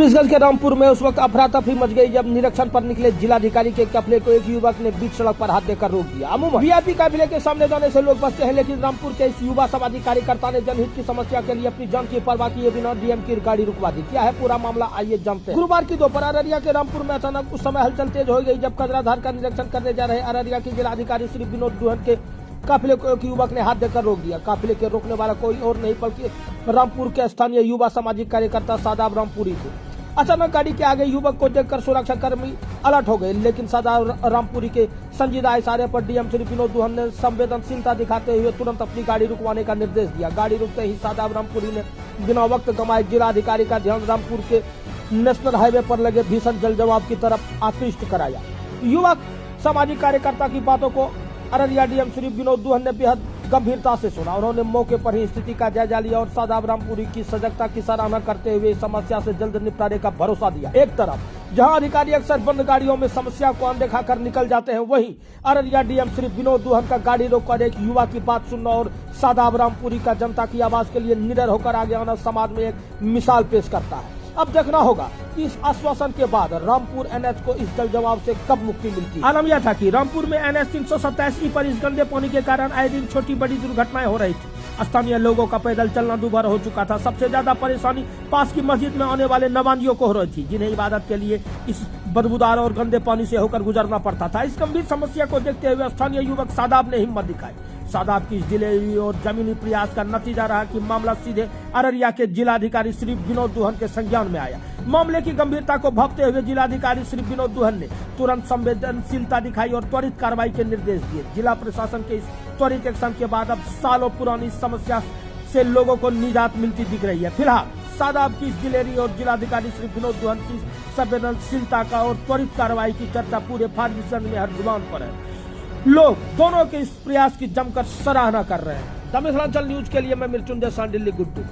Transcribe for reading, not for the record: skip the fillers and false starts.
फारबिसगंज के रामपुर में उस वक्त अफरा तफरी मच गई जब निरीक्षण पर निकले जिलाधिकारी के काफिले को एक युवक ने बीच सड़क पर हाथ देकर रोक दिया। अमूमन वीआईपी काफिले के सामने जाने से लोग बचते हैं, लेकिन रामपुर के इस युवा समाजी कार्यकर्ता ने जनहित की समस्या के लिए अपनी जान की परवाह किए बिना डीएम की गाड़ी रुकवा दी। क्या है पूरा मामला, आइए जानते हैं। गुरुवार की दोपहर अररिया के रामपुर में अचानक उस समय हलचल तेज हो गई जब कचराधार का निरीक्षण करने जा रहे अररिया के जिलाधिकारी श्री विनोद दुहन के काफिले को एक युवक ने हाथ देकर रोक दिया। काफिले के रोकने वाला कोई और नहीं बल्कि रामपुर के स्थानीय युवा सामाजिक कार्यकर्ता सादाब रामपुरी थे। अचानक गाड़ी के आगे युवक को देखकर सुरक्षा कर्मी अलर्ट हो गए, लेकिन सादाब रामपुरी के संजीदा इशारे पर डीएम श्री विनोद दुहन ने संवेदनशीलता दिखाते हुए तुरंत अपनी गाड़ी रुकवाने का निर्देश दिया। गाड़ी रुकते ही सादाब रामपुरी ने बिना वक्त गंवाए जिलाधिकारी का ध्यान रामपुर के नेशनल हाईवे पर लगे भीषण जल जवाब की तरफ आकृष्ट कराया। युवक सामाजिक कार्यकर्ता की बातों को अररिया डीएम श्री विनोद दुहन ने बेहद गंभीरता से सुना। उन्होंने मौके पर ही स्थिति का जायजा लिया और सादाब रामपुरी की सजगता की सराहना करते हुए समस्या से जल्द निपटारे का भरोसा दिया। एक तरफ जहां अधिकारी अक्सर बंद गाड़ियों में समस्या को अनदेखा कर निकल जाते हैं, वहीं अररिया डीएम श्री विनोद दुहन का गाड़ी रोककर एक युवा की बात सुनना और सादाब रामपुरी का जनता की आवाज के लिए निडर होकर आगे आना समाज में एक मिसाल पेश करता है। अब देखना होगा कि इस आश्वासन के बाद रामपुर एनएच को इस जल जवाब से कब मुक्ति मिलती है। आलम यह था कि रामपुर में एनएच 327 पर इस गंदे पानी के कारण आए दिन छोटी बड़ी दुर्घटनाएं हो रही थी। स्थानीय लोगों का पैदल चलना दूभर हो चुका था। सबसे ज्यादा परेशानी पास की मस्जिद में आने वाले नमाजियों को हो रही थी, जिन्हें इबादत के लिए इस बदबूदार और गंदे पानी से होकर गुजरना पड़ता था। इस गंभीर समस्या को देखते हुए स्थानीय युवक सादाब ने हिम्मत दिखाई। सादाब की इस दिलेरी और जमीनी प्रयास का नतीजा रहा कि मामला सीधे अररिया के जिलाधिकारी श्री विनोद दुहन के संज्ञान में आया। मामले की गंभीरता को भांपते हुए जिलाधिकारी श्री विनोद दुहन ने तुरंत संवेदनशीलता दिखाई और त्वरित कार्रवाई के निर्देश दिए। जिला प्रशासन के इस त्वरित एक्शन के बाद अब सालों पुरानी समस्या से लोगों को निजात मिलती दिख रही है। फिलहाल सादाब की इस दिलेरी और जिलाधिकारी श्री विनोद दुहन की संवेदनशीलता का और त्वरित कार्रवाई की चर्चा पूरे फारबिसगंज में हर जुबान पर है। लोग दोनों के इस प्रयास की जमकर सराहना कर रहे हैं। द मिथिलांचल न्यूज के लिए मैं मृत्युंजय सांडिल्य गुड्डू।